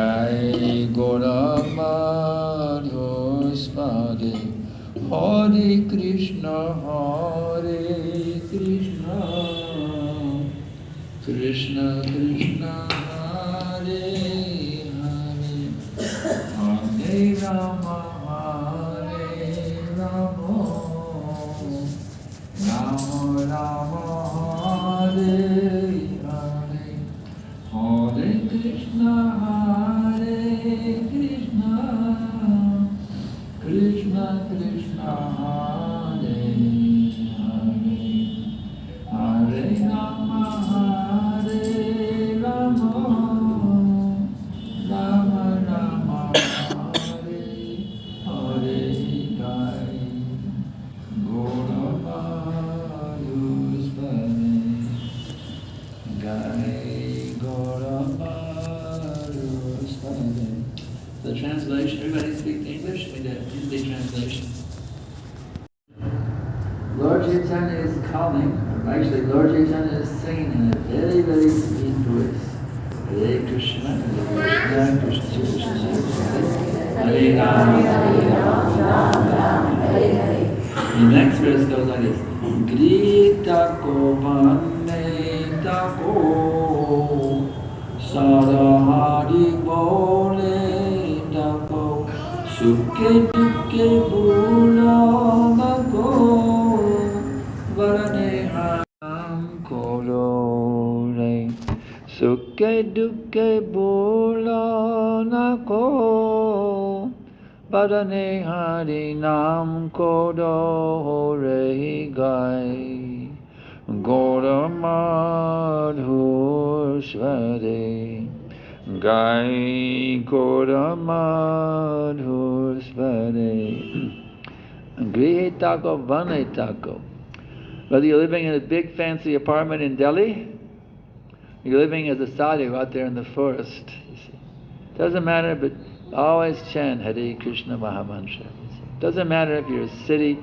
Gai Gora Madhuspade Hare Krishna Krishna Krishna Hare Hare Hare Rama Hare Rama Rama Rama Hare Hare Hare Krishna Krishna Krishna Hare Hare Hare Rama Rama Rama Hare Hare Gai Gora Madhuspade Gai Gora Madhuspade. The translation, everybody speaks English? We did Hindi translation. Lord Chaitanya is calling, or actually Lord Chaitanya is singing in a very, very sweet voice. Hare Krishna, Krishna Krishna Krishna, Hare Rama, Hare Hare. The next verse goes like this. Grita ko bhanne tako sarahari bole tako suke duke bula mako varane ham kolore suke duke bula nako varane hari nam kodo hore gai Gora Madhuspade Gai Gora Madhuspade Grihe Tako Vane Tako. Whether you're living in a big fancy apartment in Delhi, you're living as a sadhu out there in the forest, you see. Doesn't matter, but always chant Hare Krishna Mahamantra. Doesn't matter if you're a city,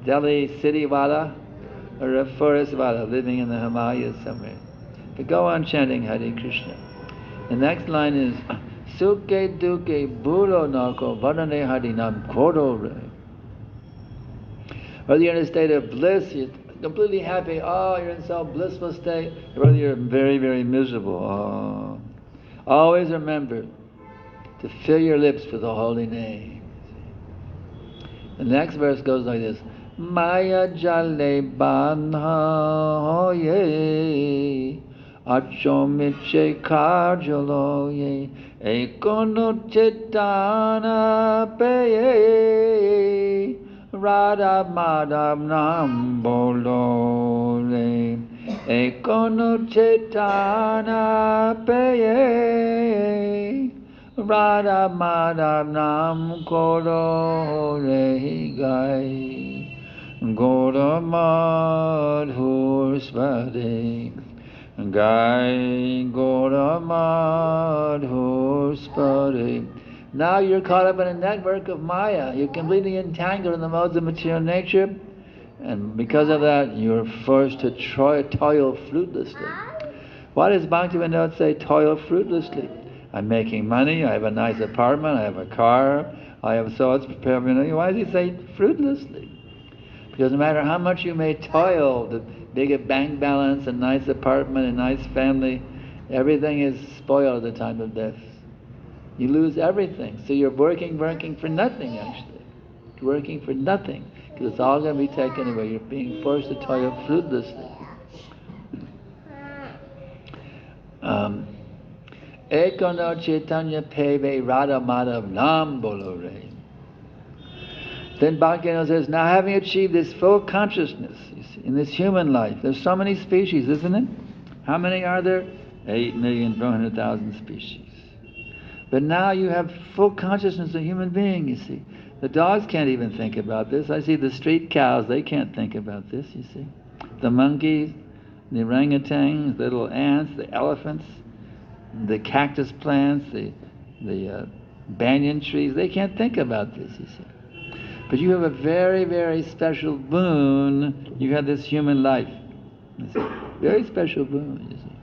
Delhi city wala, or a forest vada living in the Himalayas somewhere. But go on chanting Hare Krishna. The next line is Suke duke buro nako vadane harinam kodo re. Whether you're in a state of bliss, you're completely happy, oh, you're in some blissful state, or whether you're very, very miserable, oh. Always remember to fill your lips with the holy name. The next verse goes like this. Maya jale banha hoye achomiche karjalo ye ekono chitana peye radha madhav nam bolo re ekono chitana peye radha madhav nam koro re gai Gora Madhuspade Gai Gora Madhuspade. Now you're caught up in a network of Maya. You're completely entangled in the modes of material nature, and because of that, you're forced to toil fruitlessly. Why does Bhaktivinoda say toil fruitlessly? I'm making money, I have a nice apartment, I have a car, I have so it's prepared. Why does he say fruitlessly? Because no matter how much you may toil, the bigger bank balance, a nice apartment, a nice family, everything is spoiled at the time of death. You lose everything. So you're working for nothing, actually. You're working for nothing, because it's all going to be taken away. You're being forced to toil fruitlessly. Ekono Chaitanya Peve Radha Madhav Nam Bolore. Then Bhaktivinoda says, now having achieved this full consciousness, you see, in this human life, there's so many species, isn't it? How many are there? 8,400,000 species. But now you have full consciousness of human being, you see. The dogs can't even think about this. I see the street cows, they can't think about this, you see. The monkeys, the orangutans, the little ants, the elephants, the cactus plants, the banyan trees, they can't think about this, you see. But you have a very, very special boon. You have this human life. You see. Very special boon, you see.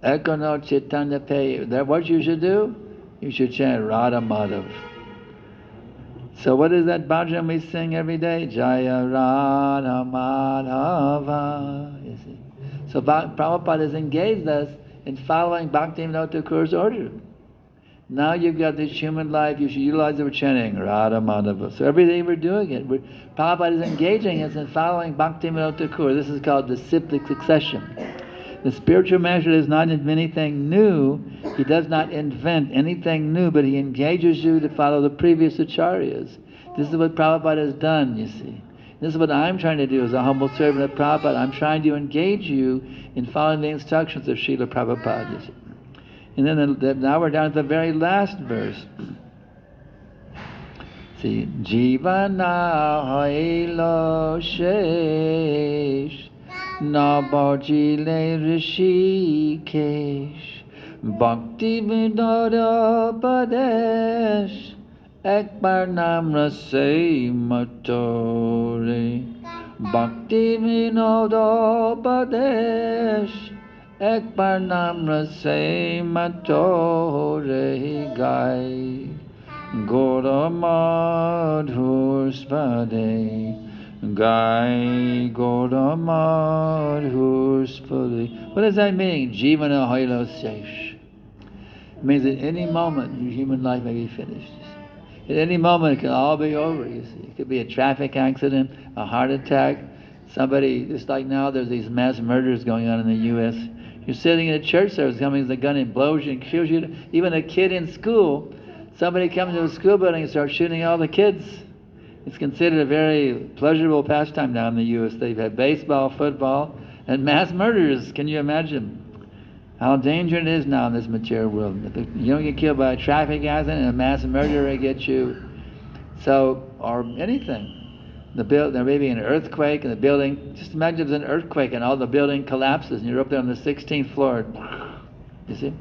Ekono Chaitanya Pe. What you should do? You should chant Radha Madhav. So what is that bhajan we sing every day? Jaya Radha Madhava. You see. So Prabhupada has engaged us in following Bhaktivinoda Thakur's order. Now you've got this human life, you should utilize it for chanting Radha Madhava. So every day we're doing it. Prabhupada is engaging us in following Bhaktivinoda Thakur. This is called disciplic succession. The spiritual master does not invent anything new. He does not invent anything new, but he engages you to follow the previous acharyas. This is what Prabhupada has done, you see. This is what I'm trying to do as a humble servant of Prabhupada. I'm trying to engage you in following the instructions of Srila Prabhupada, you see. And then now we're down to the very last verse. See, Jivana hailo shesh Nabajile Rishikesh Bhakti Vinoda Padesh Ekbar Nam Rasei Matore Bhakti Vinoda Padesh Ekbar Nam Rasei Matore Gai Gora Madhur Spade Gai Gora Madhur Spade. What does that mean? Jivana Hailo Sesh. It means at any moment your human life may be finished. At any moment it can all be over, you see. It could be a traffic accident, a heart attack, somebody, just like now there's these mass murders going on in the U.S. You're sitting in a church service, coming with a gun and blows you and kills you. Even a kid in school, somebody comes to a school building and starts shooting all the kids. It's considered a very pleasurable pastime now in the U.S. They've had baseball, football, and mass murders. Can you imagine how dangerous it is now in this material world? If you don't get killed by a traffic accident and a mass murderer gets you, so, or anything. There may be an earthquake in the building. Just imagine if there's an earthquake and all the building collapses and you're up there on the 16th floor. You see?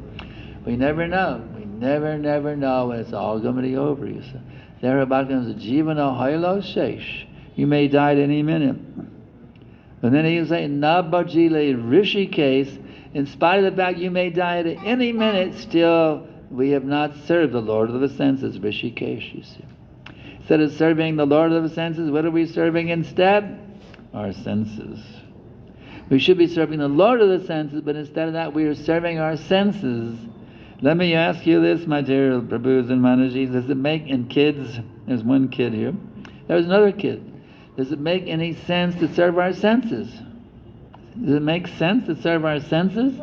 We never know. We never know when it's all going to be over, you see. There about comes a jivana hailo shesh. You may die at any minute. And then he was saying, Nabajile Rishikesh, in spite of the fact you may die at any minute, still we have not served the Lord of the senses, Rishikesh, you see. Instead of serving the Lord of the senses, what are we serving instead? Our senses. We should be serving the Lord of the senses, but instead of that we are serving our senses. Let me ask you this, my dear Prabhus and Manajis, does it make, and kids, there's one kid here, there's another kid, does it make any sense to serve our senses? Does it make sense to serve our senses?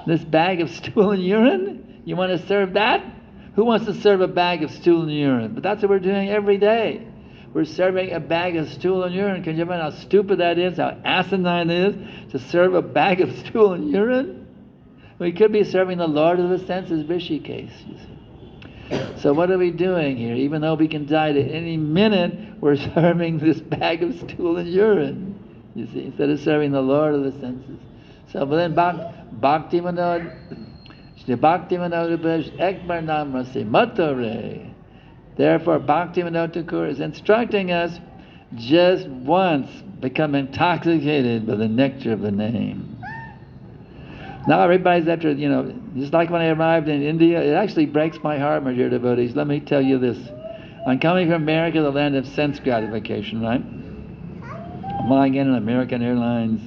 This bag of stool and urine? You want to serve that? Who wants to serve a bag of stool and urine? But that's what we're doing every day. We're serving a bag of stool and urine. Can you imagine how stupid that is, how asinine it is to serve a bag of stool and urine? We could be serving the Lord of the senses, Rishikesh, you see. So what are we doing here? Even though we can die at any minute, we're serving this bag of stool and urine, you see, instead of serving the Lord of the senses. So, but then Bhaktivinoda Ekbar Nam Rasi Matore. Therefore, Bhaktivinoda Thakur is instructing us just once become intoxicated by the nectar of the name. Now everybody's after, just like when I arrived in India, it actually breaks my heart, my dear devotees. Let me tell you this. I'm coming from America, the land of sense gratification, right? I'm flying in on American Airlines.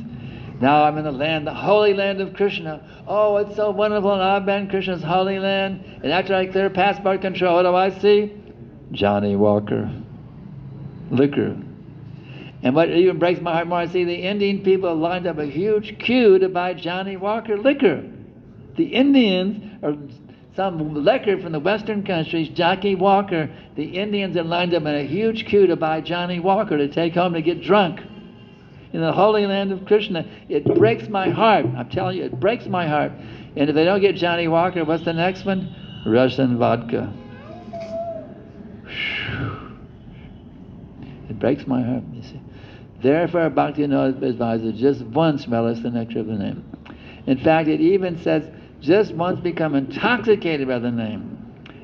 Now I'm in the holy land of Krishna. Oh, it's so wonderful, and I've been in Krishna's holy land. And after I clear passport control, what do I see? Johnny Walker. Liquor. And what even breaks my heart more, I see the Indian people lined up a huge queue to buy Johnny Walker liquor. The Indians, or some liquor from the Western countries, Johnny Walker, the Indians are lined up in a huge queue to buy Johnny Walker to take home to get drunk. In the holy land of Krishna, it breaks my heart. I'm telling you, it breaks my heart. And if they don't get Johnny Walker, what's the next one? Russian vodka. It breaks my heart, you see. Therefore, Bhaktivinoda advises just once relish the nectar of the name. In fact, it even says, just once become intoxicated by the name.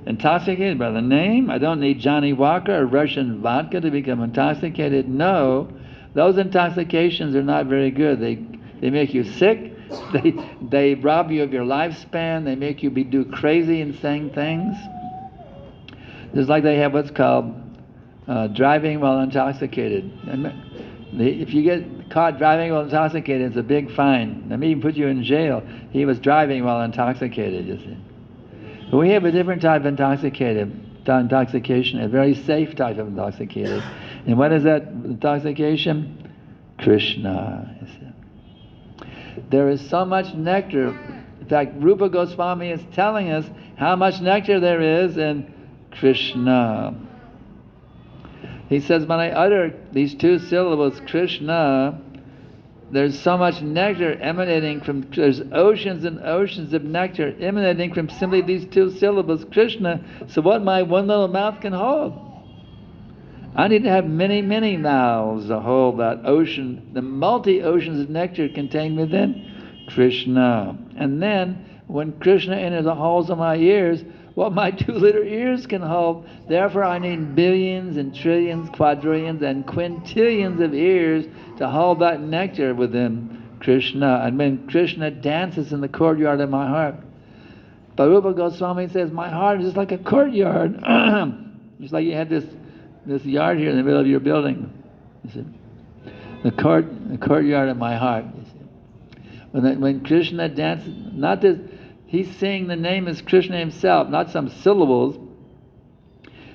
Intoxicated by the name? I don't need Johnny Walker or Russian vodka to become intoxicated. No, those intoxications are not very good. They make you sick, They rob you of your lifespan. They make you do crazy, insane things. Just like they have what's called driving while intoxicated. If you get caught driving while intoxicated, it's a big fine. They may even put you in jail. He was driving while intoxicated, you see. But we have a different type of intoxication, a very safe type of intoxicated. And what is that intoxication? Krishna. You see. There is so much nectar. In fact, Rupa Goswami is telling us how much nectar there is in Krishna. He says, when I utter these two syllables, Krishna, there's so much nectar emanating from, there's oceans and oceans of nectar emanating from simply these two syllables, Krishna. So what my one little mouth can hold, I need to have many, many mouths to hold that ocean, the multi-oceans of nectar contained within Krishna. And then, when Krishna enters the holes of my ears, what my 2 little ears can hold, therefore I need billions and trillions, quadrillions and quintillions of ears to hold that nectar within Krishna. And when Krishna dances in the courtyard of my heart, but Rupa Goswami says, my heart is just like a courtyard. Just like you had this yard here in the middle of your building. You see? The courtyard of my heart. You see? When Krishna dances, not this, he's saying the name is Krishna himself, not some syllables.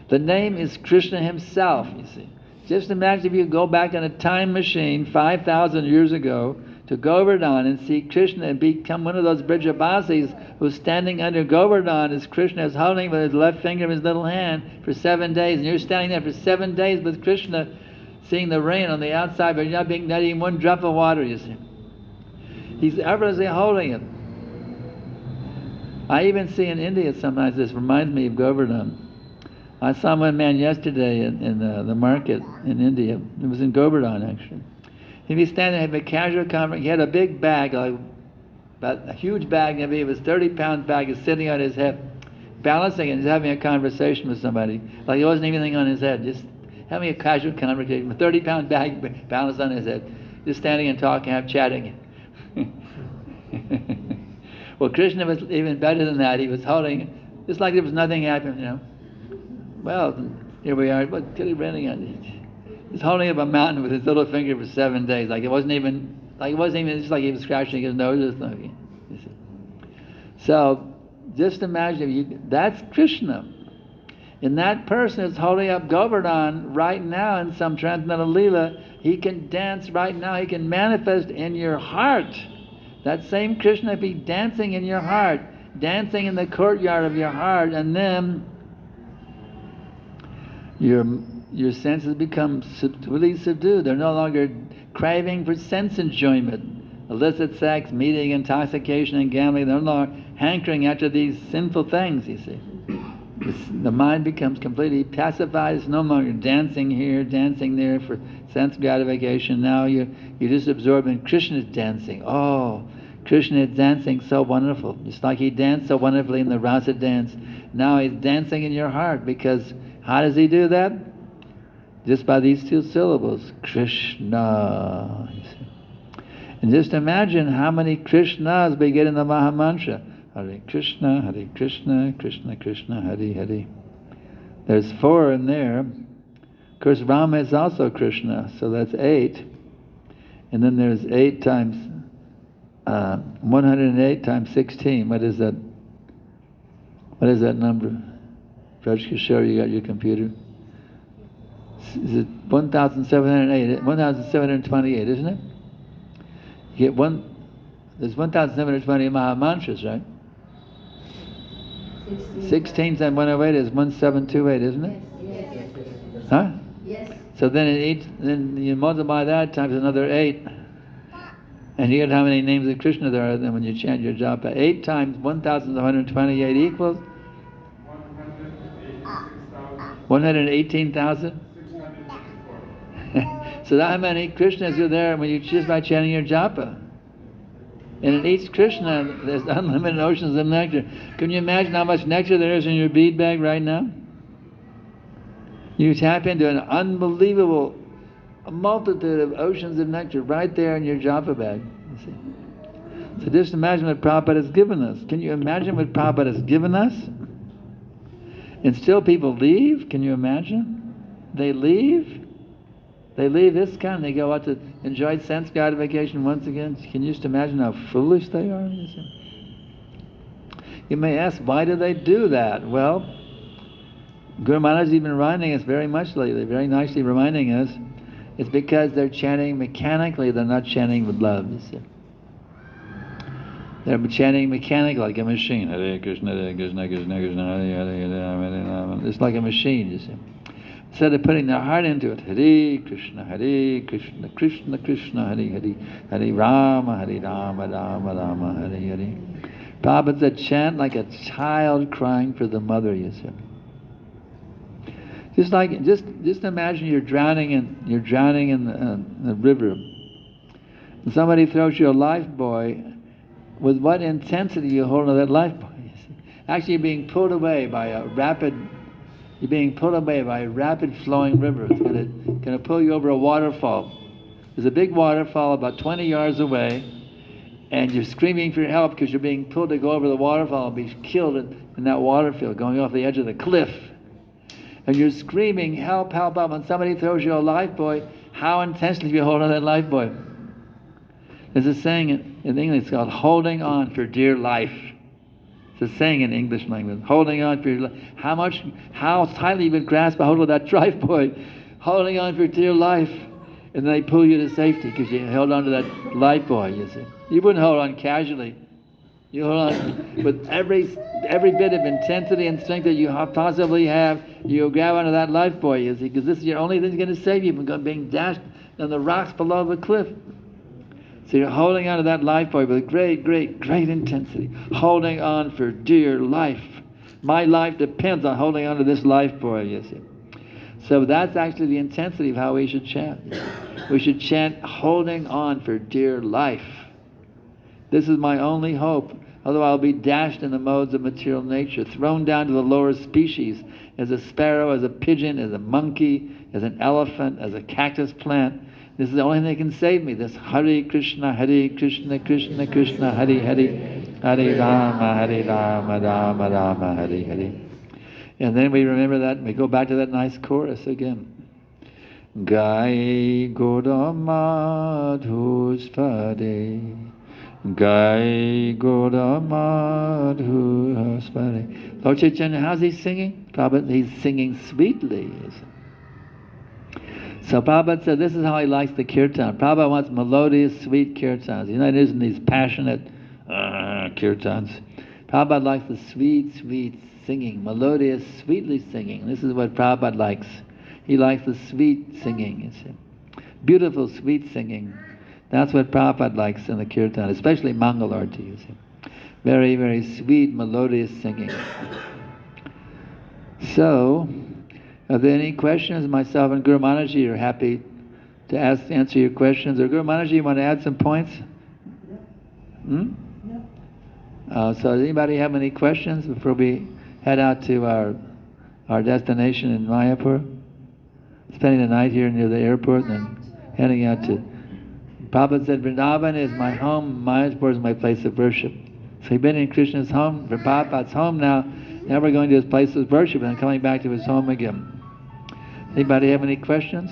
The name is Krishna himself, you see. Just imagine if you go back in a time machine 5,000 years ago to Govardhan and see Krishna and become one of those Brijabasis who's standing under Govardhan as Krishna is holding with his left finger of his little hand for 7 days. And you're standing there for 7 days with Krishna, seeing the rain on the outside, but you're not eating one drop of water, you see. He's effortlessly holding it. I even see in India sometimes, this reminds me of Govardhan. I saw one man yesterday in the market in India. It was in Govardhan, actually. He'd be standing, having a casual conversation. He had a big bag, like about a huge bag, maybe it was 30-pound bag, is sitting on his head, balancing it, and he's having a conversation with somebody. Like there wasn't anything on his head, just having a casual conversation. A 30-pound bag balanced on his head, just standing and talking, chatting. Well, Krishna was even better than that. He was holding it, just like there was nothing happening, you know. Well, here we are. What could he running on? He's holding up a mountain with his little finger for 7 days, like it wasn't even just like he was scratching his nose or something. So, just imagine that's Krishna. And that person is holding up Govardhan right now in some transcendental Leela. He can dance right now. He can manifest in your heart. That same Krishna be dancing in your heart, dancing in the courtyard of your heart, and then your senses become really subdued. They're no longer craving for sense enjoyment, illicit sex, meeting, intoxication, and gambling. They're no longer hankering after these sinful things, you see. The mind becomes completely pacified. It's no longer dancing here, dancing there for sense gratification. Now you're just absorbed in Krishna's dancing. Oh, Krishna is dancing so wonderful. Just like he danced so wonderfully in the rasa dance. Now he's dancing in your heart, because how does he do that? Just by these two syllables, Krishna. You see. And just imagine how many Krishnas we get in the Mahamantra. Hare Krishna, Krishna Krishna, Hare Hare. There's 4 in there. Of course, Rama is also Krishna, so that's 8. And then there's 8 times 108 times 16. What is that? What is that number? Raj Kishore, you got your computer? Is it 1,708? 1,728, isn't it? You get there's 1,720 Mahamantras, right? 16 times 108 is 1,728, isn't it? Yes. Huh? Yes. So then you multiply that times another 8, and you get how many names of Krishna there are then when you chant your japa. 8 times 1,128 equals 118,000. So how many Krishnas are there when you just by chanting your japa? And in each Krishna, there's unlimited oceans of nectar. Can you imagine how much nectar there is in your bead bag right now? You tap into an unbelievable multitude of oceans of nectar right there in your japa bag. You see? So just imagine what Prabhupada has given us. Can you imagine what Prabhupada has given us? And still people leave? Can you imagine? They leave? They leave ISKCON and they go out to enjoy sense gratification once again. Can you just imagine how foolish they are? You may ask, why do they do that? Well, Guru Maharaj has been reminding us very much lately, very nicely reminding us, it's because they're chanting mechanically, they're not chanting with love, you see. They're chanting mechanically like a machine. Hare Krishna, Krishna Krishna, Hare Hare, Hare Rama. It's like a machine, you see. Instead of putting their heart into it, Hare Krishna, Krishna Krishna, Hare Hare, Hare Rama, Rama Rama, Hare Hare. Prabhupada said, chant like a child crying for the mother, you see. Just imagine you're drowning in the river, and somebody throws you a life buoy. With what intensity you hold on that life buoy? You see. Actually, you're being pulled away by a rapid flowing river. It's going to pull you over a waterfall. There's a big waterfall about 20 yards away, and you're screaming for help because you're being pulled to go over the waterfall and be killed in that waterfield, going off the edge of the cliff. And you're screaming, help, help, help, and somebody throws you a life buoy. How intensely do you hold on that life buoy? There's a saying in English, it's called holding on for dear life. It's a saying in English language, holding on for dear life. How tightly you would grasp a hold of that life buoy, holding on for dear life. And they pull you to safety because you held on to that life buoy, you see. You wouldn't hold on casually. You hold on with every bit of intensity and strength that you possibly have. You grab onto that life buoy, you see, because this is your only thing that's going to save you from being dashed on the rocks below the cliff. So you're holding on to that life buoy with great, great, great intensity. Holding on for dear life. My life depends on holding on to this life buoy, you see. So that's actually the intensity of how we should chant. We should chant holding on for dear life. This is my only hope. Otherwise I'll be dashed in the modes of material nature, thrown down to the lower species, as a sparrow, as a pigeon, as a monkey, as an elephant, as a cactus plant. This is the only thing that can save me. This Hare Krishna, Krishna Krishna, Hare Hare, Hare Rama, Rama Rama, Hare Hare. And then we remember that, and we go back to that nice chorus again. Gai Goda Madhuspade, Gai Goda Madhuspade. Lord Chaitanya, how's he singing? Prabhupada, he's singing sweetly. So Prabhupada said this is how he likes the kirtan. Prabhupada wants melodious, sweet kirtans. You know, it isn't these passionate kirtans. Prabhupada likes the sweet, sweet singing, melodious, sweetly singing. This is what Prabhupada likes. He likes the sweet singing, you see. Beautiful, sweet singing. That's what Prabhupada likes in the kirtan, especially Mangalarti, you see. Very, very sweet, melodious singing. So, are there any questions? Myself and Guru Maharaj are happy to answer your questions. Or Guru Maharaj, you want to add some points? So does anybody have any questions before we head out to our destination in Mayapur? Spending the night here near the airport and then heading out to... Prabhupada said, Vrindavan is my home, Mayapur is my place of worship. So he's been in Krishna's home, Prabhupada's home now. Now we're going to his place of worship and coming back to his home again. Anybody have any questions?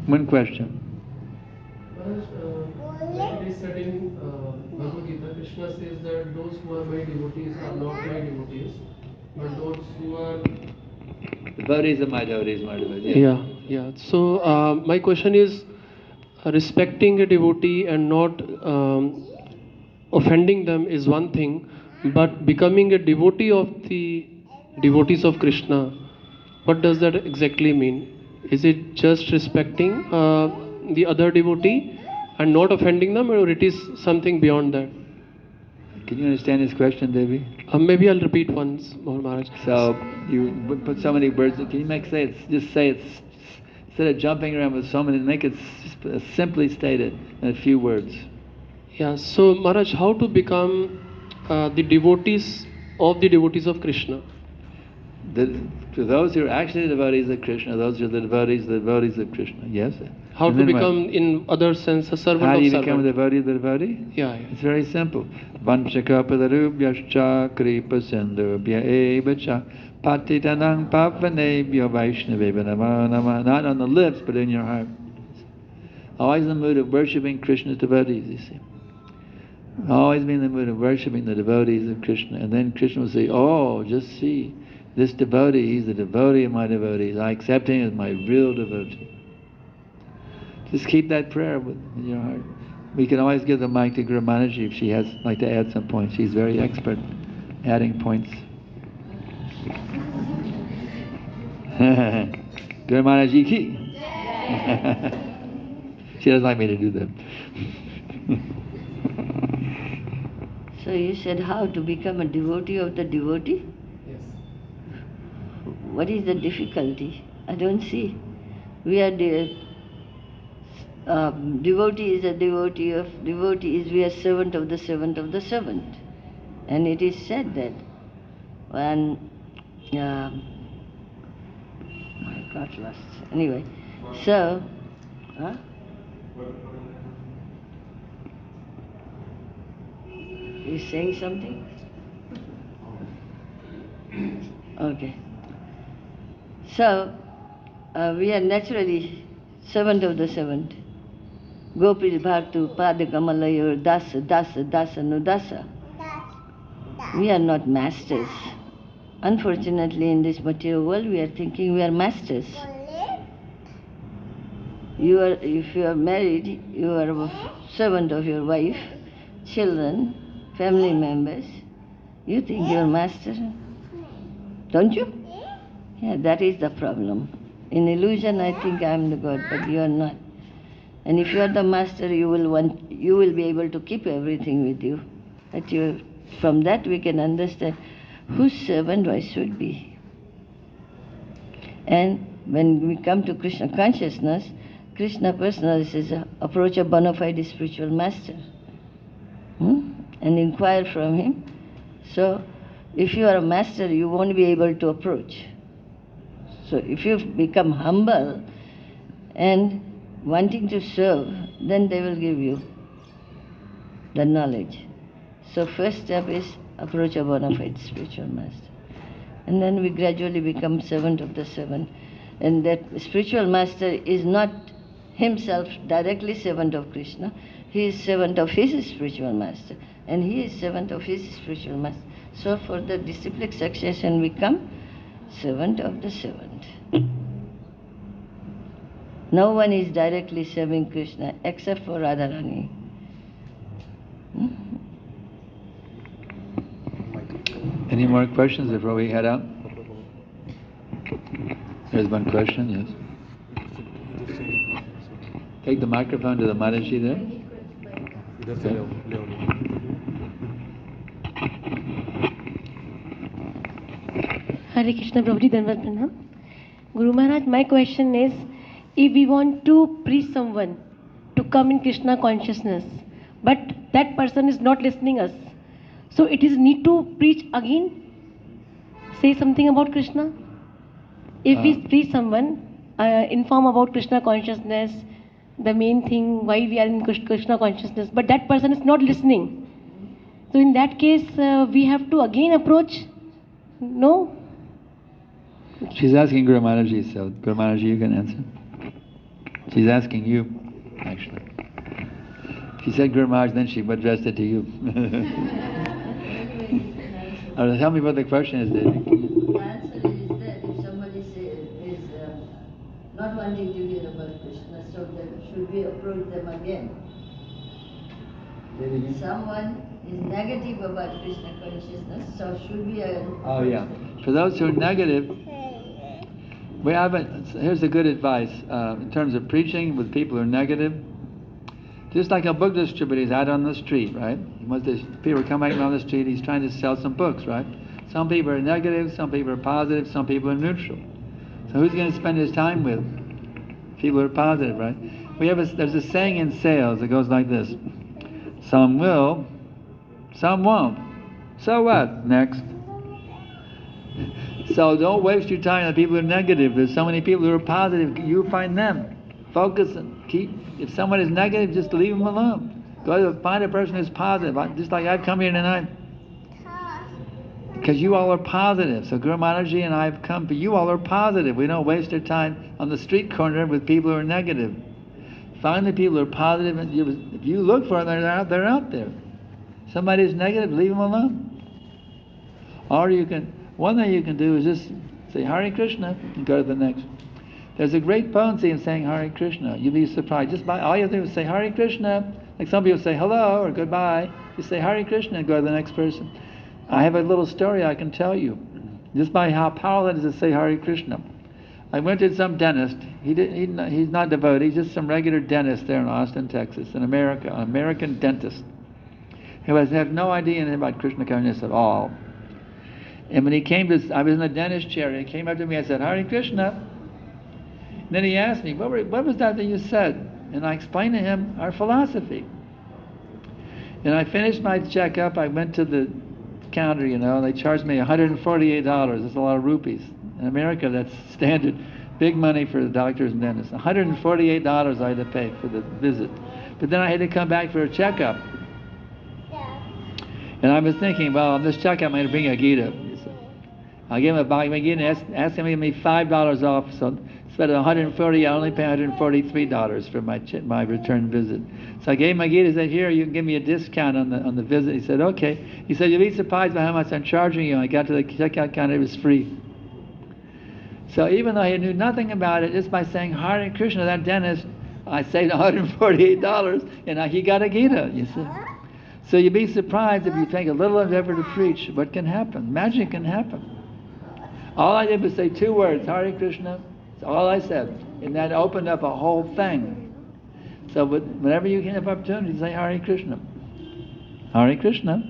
One question. Like it is said in Bhagavad Gita, Krishna says that those who are my devotees are not my devotees, but those who are... Devotees are my devotees, my devotees. Yeah. So my question is, respecting a devotee and not offending them is one thing, but becoming a devotee of the devotees of Krishna, what does that exactly mean? Is it just respecting the other devotee and not offending them, or it is something beyond that? Can you understand his question, Devi? Maybe I'll repeat once more, Maharaj. So you put so many words. Can you just say it instead of jumping around with so many? Make it simply stated in a few words. Yeah. So Maharaj, how to become the devotees of Krishna? To those who are actually the devotees of Krishna, those who are the devotees of Krishna. Yes. How And to then what? become, in other sense, a servant How do of you servant? become a devotee of the devotee? Yeah. It's very simple. Vanchakapadarubhyascha kripa sindhubhya evacha patitanang pavanebhyo vaishnavebhyo namo namo. Not on the lips, but in your heart. Always in the mood of worshipping Krishna's devotees, you see. Always be in the mood of worshipping the devotees of Krishna. And then Krishna will say, oh, just see, this devotee, he's the devotee of my devotees. I accept him as my real devotee. Just keep that prayer in your heart. We can always give the mic to Guru Mataji if she has like to add some points. She's very expert adding points. Guru Mataji ki. She doesn't like me to do that. So you said how to become a devotee of the devotee? Yes. What is the difficulty? I don't see. We are devotee is a devotee of devotees. We are servant of the servant of the servant. And it is said that when I got lost. Anyway, so you saying something? Okay. So we are naturally servant of the servant. Gopis Bhartu Padakamalayur Dasa Dasa Dasa Nudasa. We are not masters. Unfortunately, in this material world, we are thinking we are masters. If you are married, you are a servant of your wife, children, family members. You think you are master, don't you? Yeah, that is the problem. In illusion, I think I am the God, but you are not. And if you are the master, you will be able to keep everything with you. From that we can understand whose servant I should be. And when we come to Krishna consciousness, Krishna personality says, approach a bona fide spiritual master and inquire from him. So if you are a master, you won't be able to approach. So if you become humble and wanting to serve, then they will give you the knowledge. So first step is approach a bona fide spiritual master. And then we gradually become servant of the servant. And that spiritual master is not himself directly servant of Krishna. He is servant of his spiritual master. And he is servant of his spiritual master. So for the disciplic succession, we come servant of the servant. No one is directly serving Krishna except for Radharani. Any more questions before we head out? There's one question, yes. Take the microphone to the Mataji there. Okay. Hare Krishna, Prabhuji, Dhanavad Pranam. Guru Maharaj, my question is, if we want to preach someone to come in Krishna consciousness, but that person is not listening us, so it is need to preach again, say something about Krishna? If we preach someone, inform about Krishna consciousness, the main thing, why we are in Krishna consciousness, but that person is not listening. So in that case, we have to again approach? No? She's asking Guru Mataji, so Guru Mataji, you can answer. She's asking you, actually. She said Guru Maharaj, then she addressed it to you. Tell me what the question is, Devi. The answer is that if somebody is not wanting to hear about Krishna, so should we approach them again? Someone is negative about Krishna consciousness, so should we Oh yeah. For those who are negative, here's the good advice in terms of preaching with people who are negative. Just like a book distributor is out on the street, right? People are coming out on the street, he's trying to sell some books, right? Some people are negative, some people are positive, some people are neutral. So who's going to spend his time with? People who are positive, right? There's a saying in sales that goes like this: some will, some won't. So what? Next. So don't waste your time on people who are negative. There's so many people who are positive. You find them. Focus and keep. If someone is negative, just leave them alone. Go find a person who's positive. Just like I've come here tonight. Because you all are positive. So Guru Maharaji and I have come, but you all are positive. We don't waste our time on the street corner with people who are negative. Find the people who are positive, and if you look for them, they're out there. Somebody is negative, leave them alone. Or one thing you can do is just say Hare Krishna and go to the next. There's a great potency in saying Hare Krishna. You'll be surprised. All you have to do is say Hare Krishna. Like some people say hello or goodbye. You say Hare Krishna and go to the next person. I have a little story I can tell you, just by how powerful it is to say Hare Krishna. I went to some dentist. He's not devotee. He's just some regular dentist there in Austin, Texas, in America, an American dentist. He had no idea anything about Krishna consciousness at all. And when he came to, I was in the dentist chair, and he came up to me. I said, Hare Krishna. And then he asked me, what was that you said? And I explained to him our philosophy. And I finished my checkup. I went to the counter, and they charged me $148. That's a lot of rupees. In America, that's standard. Big money for the doctors and dentists. $148 I had to pay for the visit. But then I had to come back for a checkup. And I was thinking, well, on this checkup, I'm going to bring a Gita. I'll give him a Bhagavad Gita and ask him to give me $5 off. So instead of $140, I only pay $143 for my return visit. So I gave him a Gita. He said, here, you can give me a discount on the visit. He said, okay. He said, you'll be surprised by how much I'm charging you. I got to the checkout counter, it was free. So even though he knew nothing about it, just by saying Hare Krishna, that dentist, I saved $148, and he got a Gita, you see. So you'd be surprised if you take a little effort to preach, what can happen? Magic can happen. All I did was say 2 words, Hare Krishna. That's all I said. And that opened up a whole thing. So whenever you get an opportunity, say Hare Krishna. Hare Krishna.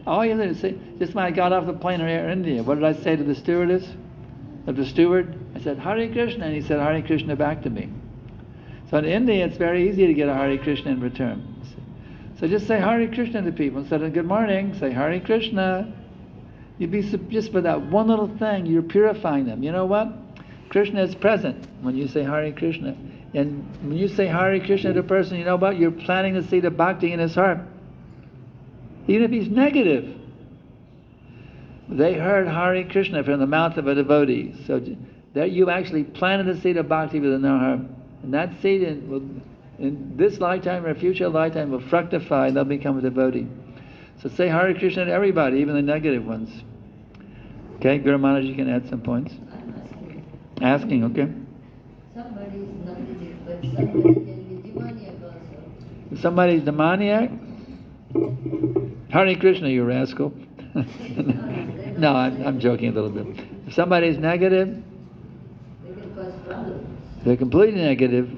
All you did is say, just when I got off the plane in Air India, what did I say to the stewardess? Of the steward? I said, Hare Krishna, and he said Hare Krishna back to me. So in India, it's very easy to get a Hare Krishna in return. So just say Hare Krishna to people. Instead of good morning, say Hare Krishna. You'd be just for that one little thing, you're purifying them. You know what? Krishna is present when you say Hare Krishna. And when you say Hare Krishna to a person, you know what? You're planting the seed of bhakti in his heart. Even if he's negative. They heard Hare Krishna from the mouth of a devotee. So that you actually planted the seed of bhakti within their heart. And that seed in this lifetime or a future lifetime will fructify and they'll become a devotee. So say Hare Krishna to everybody, even the negative ones. Okay, Guru Maharaj, you can add some points. Asking, okay? Somebody is negative, but somebody can be demoniac also. If somebody's demoniac, Hare Krishna, you rascal. No, I'm joking a little bit. If somebody's negative, They can cause problems. they're completely negative.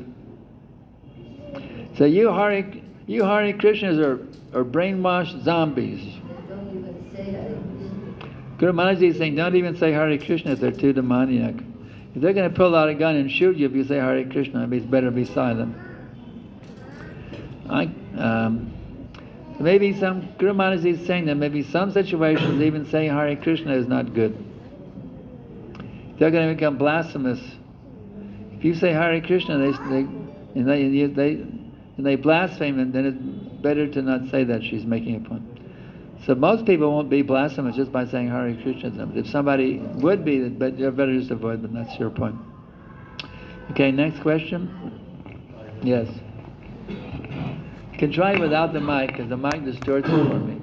So you Hare Krishnas are brainwashed zombies. Don't even say Hare Krishna. Guru Maharaj is saying, don't even say Hare Krishna if they're too demoniac. If they're going to pull out a gun and shoot you if you say Hare Krishna, it's better be silent. Maybe Guru Maharaj is saying that maybe some situations even saying Hare Krishna is not good. They're going to become blasphemous. If you say Hare Krishna and they blaspheme, and then it's better to not say that. She's making a point. So most people won't be blasphemous just by saying Hare Krishna. If somebody would be, but you're better just avoid them. That's your point. Okay, next question. Yes. You can try without the mic, because the mic distorts it for me.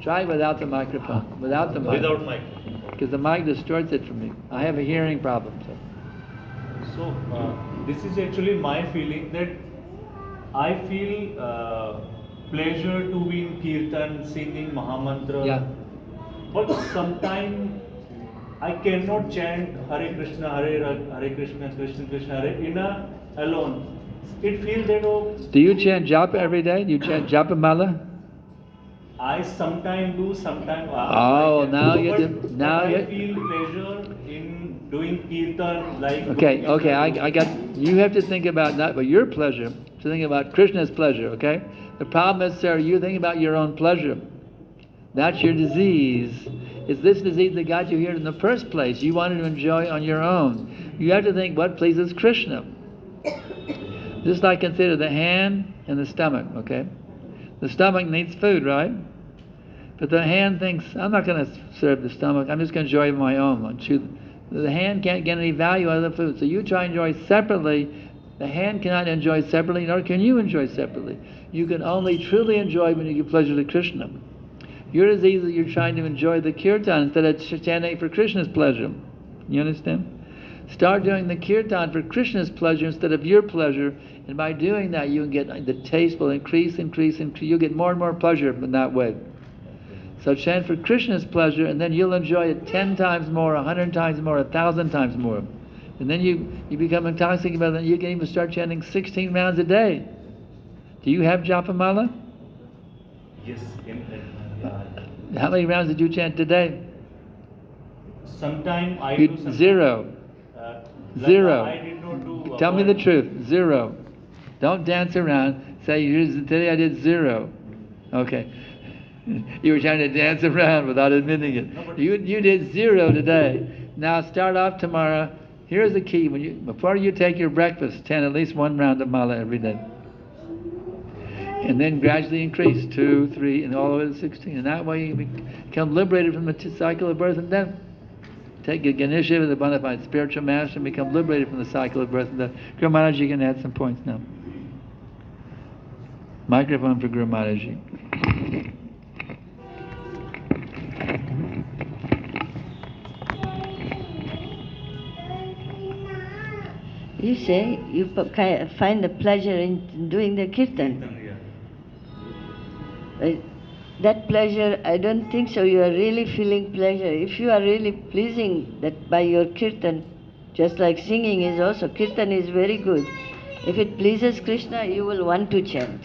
Try without the microphone. Without the mic. Without mic. Because the mic distorts it for me. I have a hearing problem. So this is actually my feeling that I feel pleasure to be in kirtan, singing Mahamantra. Yeah. But sometimes I cannot chant Hare Krishna, Hare Krishna, Krishna Krishna, Hare in alone. It feels that Do you chant japa every day? Do you chant japa mala? I sometimes do, sometimes I feel pleasure in doing kirtan like. Okay, I got. You have to think about not about your pleasure, to think about Krishna's pleasure. Okay. The problem is, sir, you think about your own pleasure. That's your disease. It's this disease that got you here in the first place. You wanted to enjoy on your own. You have to think what pleases Krishna. Just like consider the hand and the stomach, okay? The stomach needs food, right? But the hand thinks, I'm not going to serve the stomach, I'm just going to enjoy my own. I'll chew. The hand can't get any value out of the food. So you try and enjoy separately. The hand cannot enjoy separately, nor can you enjoy separately. You can only truly enjoy when you give pleasure to Krishna. Your disease is you're trying to enjoy the kirtan instead of chanting for Krishna's pleasure. You understand? Start doing the kirtan for Krishna's pleasure instead of your pleasure, and by doing that you can get, the taste will increase. You'll get more and more pleasure in that way. So chant for Krishna's pleasure, and then you'll enjoy it 10 times more, 100 times more, 1,000 times more. And then you become intoxicated about it, and you can even start chanting 16 rounds a day. Do you have japamala? Yes. How many rounds did you chant today? Sometime I do. Sometime, zero. Zero. I did not do. Tell me the truth. Zero. Don't dance around. Say, today I did zero. Okay. You were trying to dance around without admitting it. You did zero today. Now start off tomorrow. Here's the key. Before you take your breakfast, chant at least 1 round of mala every day. And then gradually increase 2, 3, and all the way to 16. And that way you become liberated from the cycle of birth and death. Take a initiative with a bona fide spiritual master and become liberated from the cycle of birth and death. Guru Maharaj, you can add some points now. Microphone for Guru Maharaj. You say you find a pleasure in doing the kirtan. That pleasure, I don't think so. You are really feeling pleasure. If you are really pleasing that by your kirtan, just like singing is also, kirtan is very good. If it pleases Krishna, you will want to chant.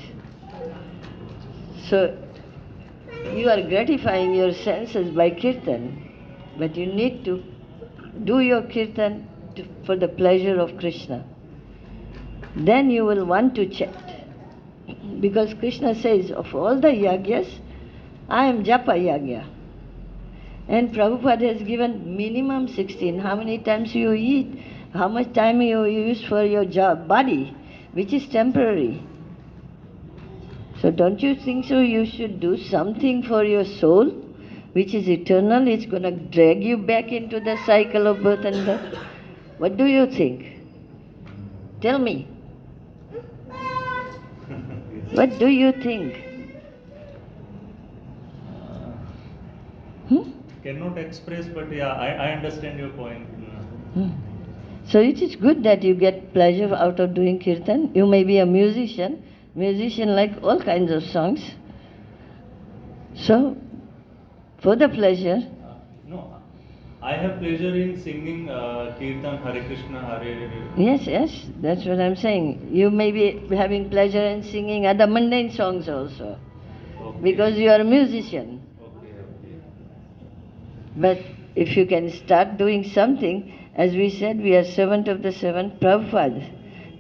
So, you are gratifying your senses by kirtan, but you need to do your kirtan for the pleasure of Krishna. Then you will want to chant. Because Krishna says, of all the yagyas, I am japa yagya. And Prabhupada has given minimum 16. How many times you eat, how much time you use for your body, which is temporary. So don't you think so you should do something for your soul, which is eternal? It's going to drag you back into the cycle of birth and death. What do you think? Tell me. What do you think? Cannot express, but yeah, I understand your point. So it is good that you get pleasure out of doing kirtan. You may be a musician like all kinds of songs. So, for the pleasure. No, I have pleasure in singing kirtan, Hare Krishna, Hare. Yes, that's what I'm saying. You may be having pleasure in singing other mundane songs also, because you are a musician. But if you can start doing something, as we said, we are servant of the seven, Prabhupada.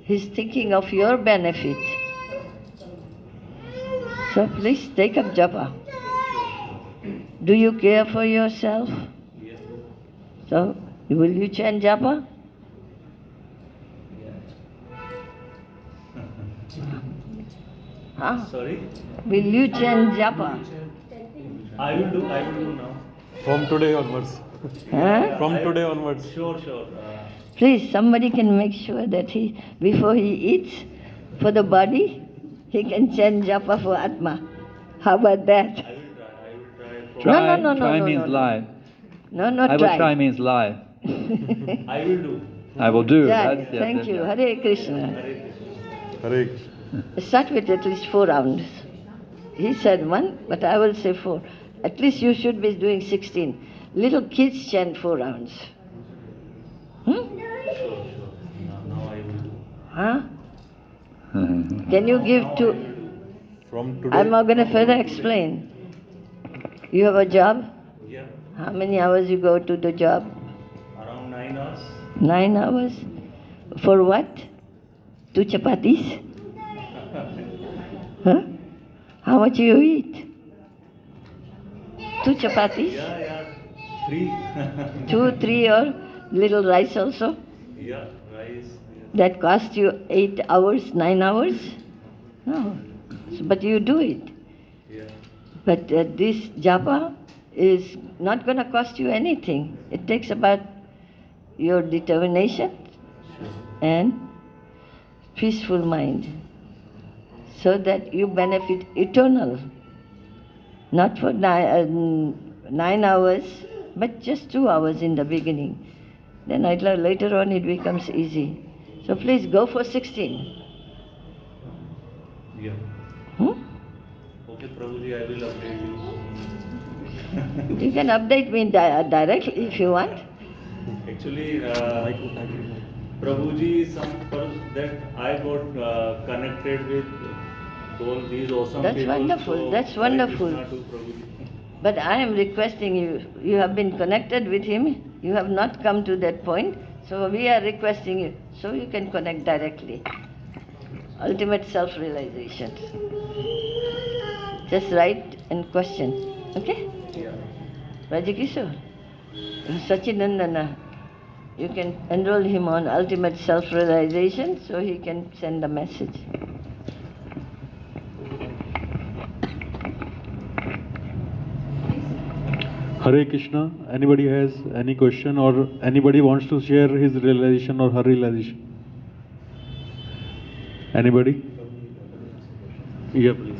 He's thinking of your benefit. So please take up japa. Do you care for yourself? Yes. So, will you chant japa? Huh? Sorry? Will you chant japa? I will do now. From today onwards. Huh? From today onwards. Sure. Please, somebody can make sure that before he eats for the body, he can chant japa for Atma. How about that? I will try. No. Try means lie. No, not I try. will try means lie. I will do. I will do. Jai, thank you. Hare Krishna. Hare. Start with at least 4 rounds. He said 1, but I will say 4. At least you should be doing 16. Little kids chant 4 rounds. Sure. Now I will do. Huh? Can you give to... From today. I'm not going to further explain. You have a job? Yeah. How many hours you go to the job? Around 9 hours. 9 hours? For what? 2 chapatis? Huh? How much you eat? 2 chapatis? Yeah. 3. 2, 3 or little rice also? Yeah, rice. Yeah. that cost you 8 hours, 9 hours? No. But you do it. Yeah. But this japa is not going to cost you anything. It takes about your determination and peaceful mind, so that you benefit eternal. Not for 9 hours, but just 2 hours in the beginning. Then later on it becomes easy. So please go for 16. Yeah. Okay, Prabhuji, I will update you. You can update me directly if you want. Actually, Prabhuji is some person that I got connected with all these awesome That's people. wonderful, So that's Hare wonderful. Krishna to Prabhuji. But I am requesting you, you have been connected with him, you have not come to that point, so we are requesting you, so you can connect directly. Ultimate self-realization. Just write and question, okay? Yeah. Rajakishore, Sachinandana, you can enroll him on ultimate self-realization so he can send a message. Hare Krishna. Anybody has any question or anybody wants to share his realization or her realization? Anybody? Yeah, please.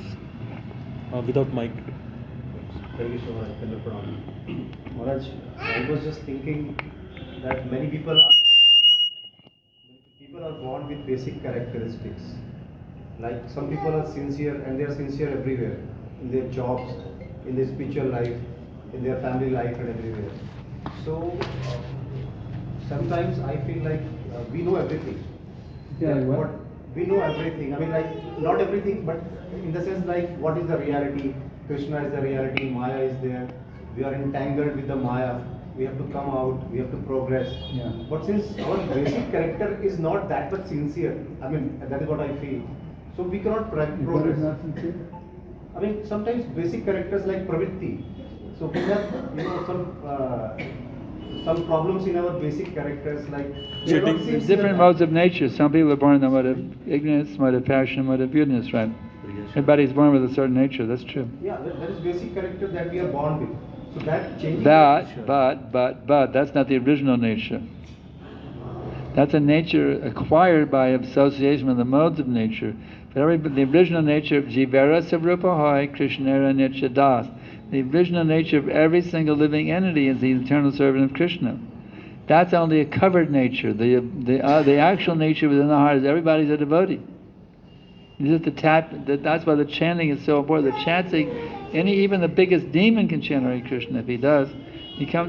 Without mic. Maharaj, I was just thinking that many people are born with basic characteristics. Like some people are sincere and they are sincere everywhere, in their jobs, in their spiritual life, in their family life and everywhere. So sometimes I feel like we know everything. Yeah, what? We know everything. I mean, like not everything, but in the sense like what is the reality? Krishna is the reality. Maya is there. We are entangled with the Maya. We have to come out. We have to progress. Yeah. But since our basic character is not that much sincere, I mean that is what I feel. So we cannot progress. I mean sometimes basic characters like pravitti. So we have some problems in our basic characters like we are not There's sincere. different modes of nature. Some people are born in the mode of ignorance, mode of passion, mode of goodness, right? Everybody's born with a certain nature, that's true. Yeah, that is basic character that we are born with. So that changes. But that's not the original nature. That's a nature acquired by association with the modes of nature. But the original nature of Jivera Savrupa Hoy, Krishnera Nitya Das. The original nature of every single living entity is the eternal servant of Krishna. That's only a covered nature. The actual nature within the heart is everybody's a devotee. Just to tap. That's why the chanting is so important. The chanting, even the biggest demon can chant Hare Krishna if he does.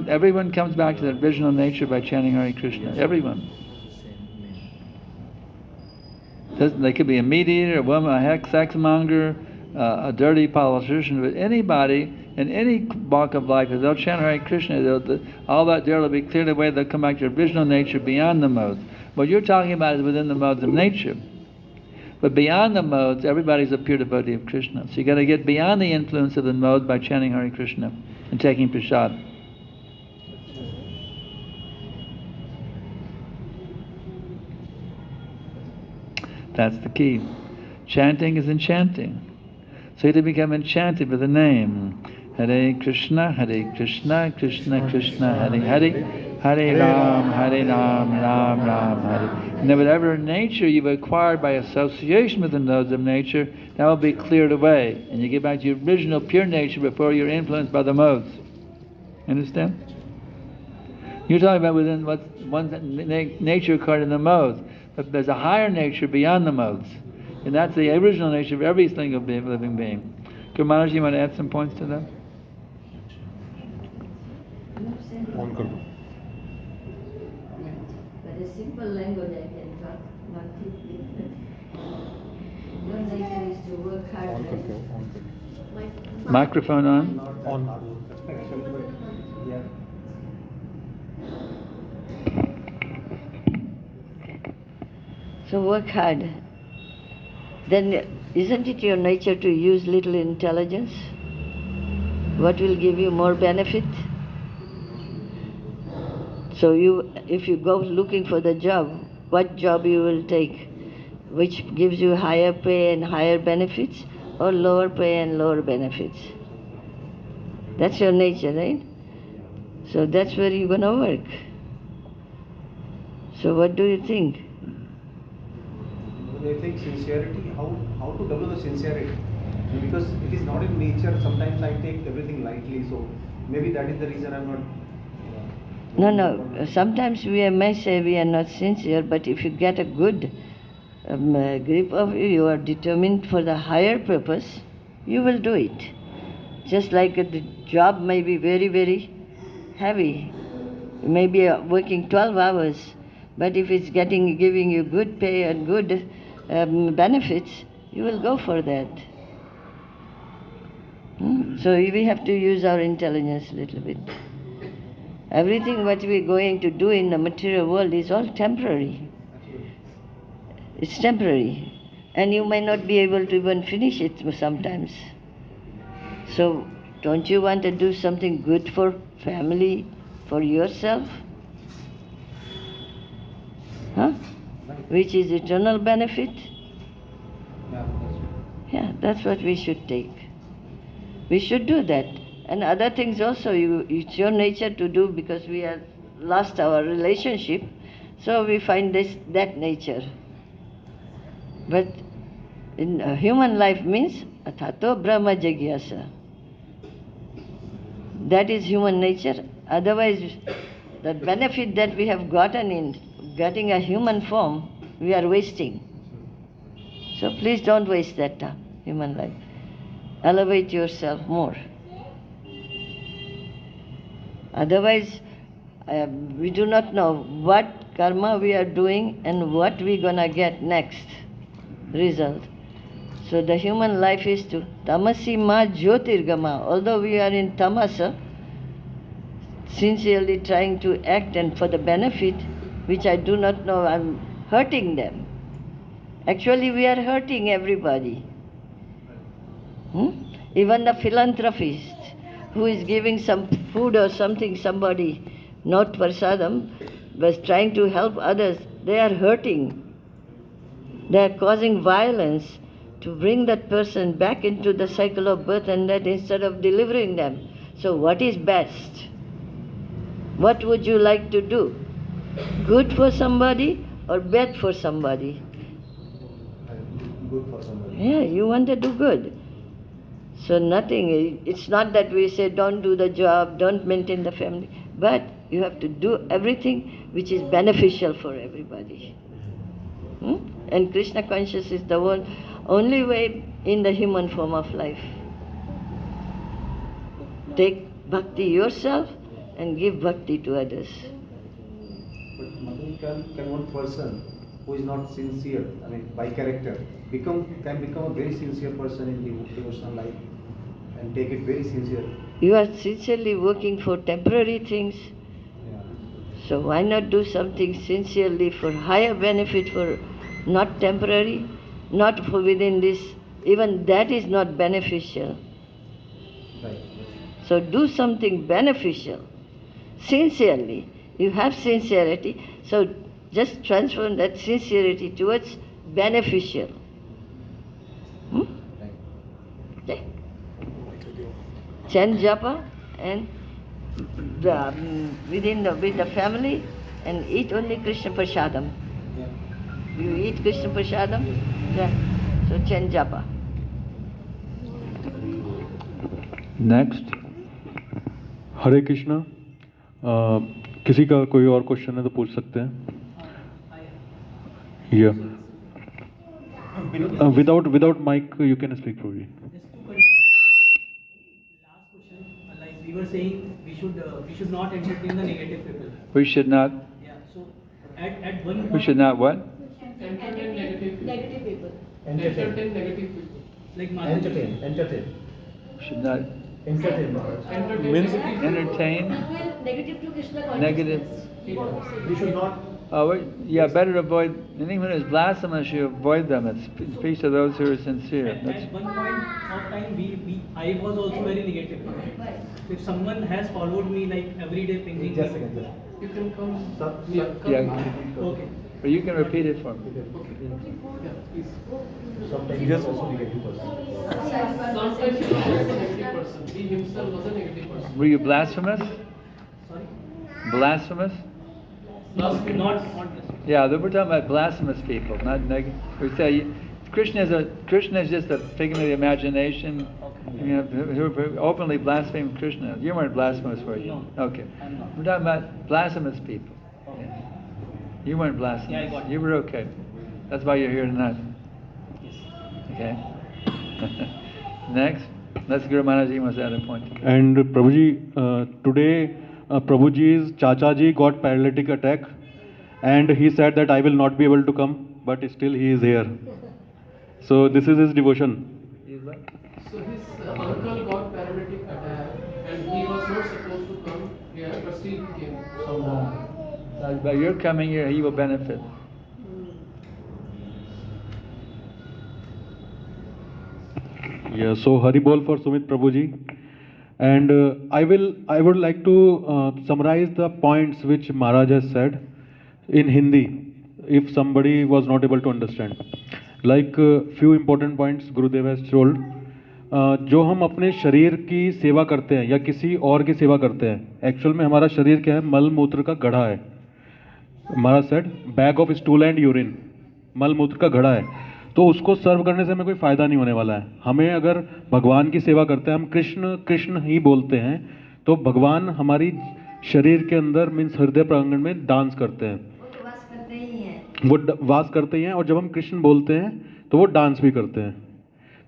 Everyone comes back to the original nature by chanting Hare Krishna. Everyone. They could be a meat eater, a woman, a sex monger, a dirty politician, but anybody in any walk of life, if they'll chant Hare Krishna, all that dirt will be cleared away. They'll come back to their original nature beyond the modes. What you're talking about is within the modes of nature. But beyond the modes, everybody's a pure devotee of Krishna. So you got to get beyond the influence of the modes by chanting Hare Krishna and taking prasad. That's the key. Chanting is enchanting. So you have to become enchanted with the name. Hare Krishna, Krishna Krishna, Hare Hare, Hare Ram, Ram Ram, Hare. And then whatever nature you've acquired by association with the nodes of nature, that will be cleared away. And you get back to your original pure nature before you're influenced by the modes. Understand? You're talking about within what one nature acquired in the modes. But there's a higher nature beyond the modes. And that's the original nature of every single living being. Kumaraji, you want to add some points to that? On karo. But a simple language I can talk, not deeply. Your nature is to work hard. On karo. Microphone on. On. Yeah. So work hard. Then isn't it your nature to use little intelligence? What will give you more benefit? So if you go looking for the job, what job you will take, which gives you higher pay and higher benefits, or lower pay and lower benefits. That's your nature, right? So that's where you're going to work. So what do you think? I think sincerity, how to develop the sincerity? Because it is not in nature, sometimes I take everything lightly, so maybe that is the reason I'm not... No. Sometimes we may say we are not sincere, but if you get a good grip of it, you are determined for the higher purpose, you will do it. Just like the job may be very, very heavy. You may be working 12 hours, but if it's giving you good pay and good benefits, you will go for that. So we have to use our intelligence a little bit. Everything what we're going to do in the material world is all temporary. It's temporary. And you may not be able to even finish it sometimes. So don't you want to do something good for family, for yourself? Which is eternal benefit? Yeah, that's what we should take. We should do that. And other things also, it's your nature to do, because we have lost our relationship, so we find that nature. But in human life means athato brahma jigyasa. That is human nature. Otherwise, the benefit that we have gotten in getting a human form, we are wasting. So please don't waste that time, human life. Elevate yourself more. Otherwise, we do not know what karma we are doing and what we're going to get next result. So the human life is to tamasi ma jyotirgama. Although we are in tamasa, sincerely trying to act and for the benefit, which I do not know, I'm hurting them. Actually, we are hurting everybody. Even the philanthropist who is giving some food or something, somebody, not prasadam, was trying to help others, they are hurting. They are causing violence to bring that person back into the cycle of birth and death instead of delivering them. So what is best? What would you like to do? Good for somebody or bad for somebody? Good for somebody. Yeah, you want to do good. So nothing, it's not that we say don't do the job, don't maintain the family, but you have to do everything which is beneficial for everybody. And Krishna consciousness is the only way in the human form of life. Take bhakti yourself and give bhakti to others. But Madhu, can one person who is not sincere, by character, can become a very sincere person in devotional life and take it very sincere? You are sincerely working for temporary things. So why not do something sincerely for higher benefit, for not temporary, not for within this, even that is not beneficial. Right. So do something beneficial, sincerely. You have sincerity, so just transform that sincerity towards beneficial. Okay. Chant japa and with the family, and eat only Krishna prasadam. You eat Krishna prasadam? Yeah. So chant japa. Next. हरे कृष्णा किसी का कोई और question है तो पूछ सकते हैं without mic you can speak probably. Last question, like we were saying, we should not entertain the negative people. We should not. Yeah. So at one point, We should not what? Entertain negative people. Entertain negative people. Like Entertain. Should not Entertain. Means entertain. Negative to Krishna consciousness. Negative. We should not. Better avoid anyone who is blasphemous. You avoid them. It's peace to those who are sincere. At one point of time, I was also very negative. If someone has followed me like every day, pinging Just a me, second. You can come. Yeah. okay. But you can repeat it for me. Sometimes he is also negative person. Sometimes he was a negative person. He himself was a negative person. Were you blasphemous? Sorry? Blasphemous? Not Yeah, we're talking about blasphemous people, not negative. We say Krishna is just a figment of the imagination. Okay. You know, who openly blaspheme Krishna. You weren't blasphemous, were you? No, Okay. I'm not. We're talking about blasphemous people. Okay. You weren't blasphemous. Yeah, I got it. You were okay. That's why you're here tonight. Yes. Okay. Next, let's Guru Maharaj wants to add a point. And Prabhuji, today Prabhuji's Chachaji got paralytic attack, and he said that I will not be able to come, but still he is here. So this is his devotion. So his uncle got paralytic attack and he was not supposed to come here, but still he came. By your coming here, he will benefit. Yeah, so Hari Bol for Sumit Prabhuji. And I would like to summarize the points which Maharaj has said in Hindi, if somebody was not able to understand. Like few important points Gurudev has told. जो हम अपने शरीर की सेवा करते हैं या किसी और की सेवा करते हैं, एक्चुअल में हमारा शरीर क्या है? मल मूत्र का घड़ा है. Maharaj said bag of stool and urine, मल मूत्र का घड़ा है. तो उसको सर्व करने से हमें कोई फ़ायदा नहीं होने वाला है. हमें अगर भगवान की सेवा करते हैं, हम कृष्ण कृष्ण ही बोलते हैं, तो भगवान हमारी शरीर के अंदर मीन्स हृदय प्रांगण में डांस करते हैं. वो वास करते ही हैं, और जब हम कृष्ण बोलते हैं तो वो डांस भी करते हैं.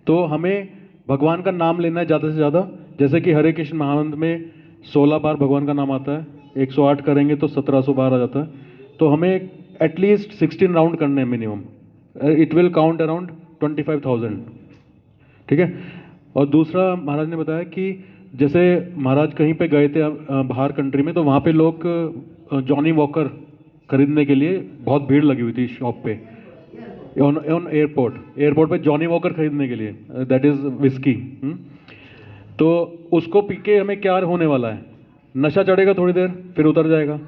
तो हमें भगवान का नाम लेना है ज़्यादा से ज़्यादा. जैसे कि हरे कृष्ण महामंत्र में 16 बार भगवान का नाम आता है, 108 करेंगे तो 1700 बार आ जाता है. तो हमें एटलीस्ट 16 राउंड करने हैं minimum. It will count around 25,000. ठीक है. और दूसरा महाराज ने बताया कि जैसे महाराज कहीं पे गए थे बाहर कंट्री में, तो वहाँ पे लोग जॉनी वॉकर खरीदने के लिए बहुत भीड़ लगी हुई थी शॉप पे, ऑन एयरपोर्ट पे जॉनी वॉकर खरीदने के लिए, दैट इज़ विस्की. तो उसको पी के हमें क्या होने वाला है? नशा चढ़ेगा थोड़ी देर, फिर उतर जाएगा.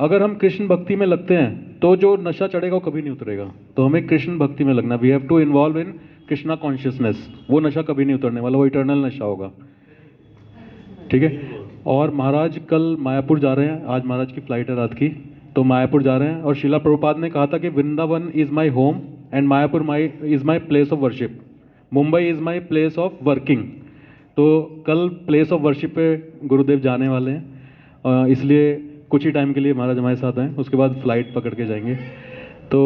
अगर हम कृष्ण भक्ति में लगते हैं तो जो नशा चढ़ेगा वो कभी नहीं उतरेगा. तो हमें कृष्ण भक्ति में लगना. We have to involve in Krishna consciousness. वो नशा कभी नहीं उतरने वाला, वो इटर्नल नशा होगा. ठीक है. और महाराज कल मायापुर जा रहे हैं. आज महाराज की फ्लाइट है रात की, तो मायापुर जा रहे हैं. और शिला प्रभुपाद ने कहा था कि Vrindavan is my home and Mayapur is my place of worship. Mumbai is my place of working. तो कल प्लेस ऑफ वर्शिप पे गुरुदेव जाने वाले हैं, इसलिए कुछ ही टाइम के लिए महाराज हमारे साथ हैं, उसके बाद फ्लाइट पकड़ के जाएंगे. तो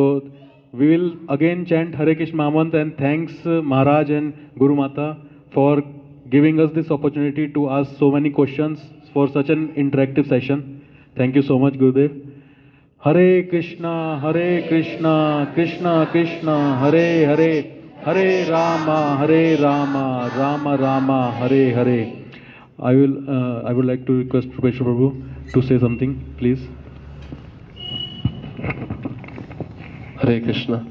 वी विल अगेन चैंट हरे कृष्ण महामंत्र एंड थैंक्स महाराज एंड गुरु माता for giving us this opportunity to ask so many questions for such an interactive session. Thank you so much, Gurudev. Hare Krishna, Krishna Krishna, Hare Hare, Hare Rama, Rama Rama, Hare Hare. I would like to request Professor Prabhu to say something, please. Hare Krishna.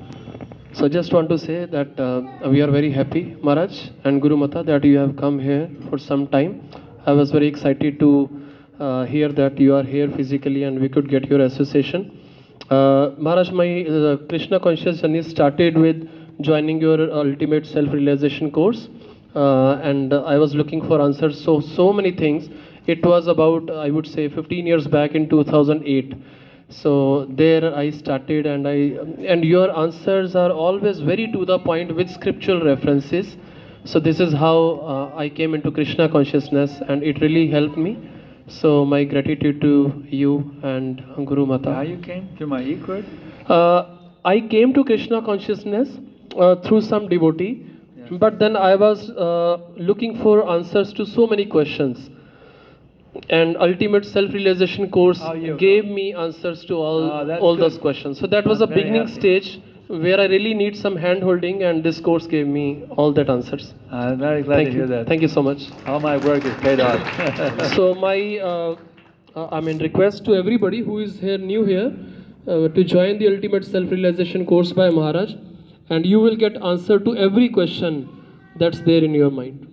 So I just want to say that we are very happy, Maharaj and Guru Mata, that you have come here for some time. I was very excited to hear that you are here physically and we could get your association. Maharaj, my Krishna conscious journey started with joining your ultimate self-realization course, and I was looking for answers. So many things. It was about, I would say, 15 years back in 2008. So there I started, and your answers are always very to the point with scriptural references. So this is how I came into Krishna consciousnness, and it really helped me. So my gratitude to you and Guru Mata. How you came to my e-court? I came to Krishna consciousness through some devotee, but then I was looking for answers to so many questions. And ultimate self-realization course gave me answers to all those questions. So that was a beginning stage where I really need some hand-holding, and this course gave me all that answers. I'm very glad to hear that. Thank you so much. All my work is paid off. So my request to everybody who is here, new here, to join the ultimate self-realization course by Maharaj, and you will get answer to every question that's there in your mind.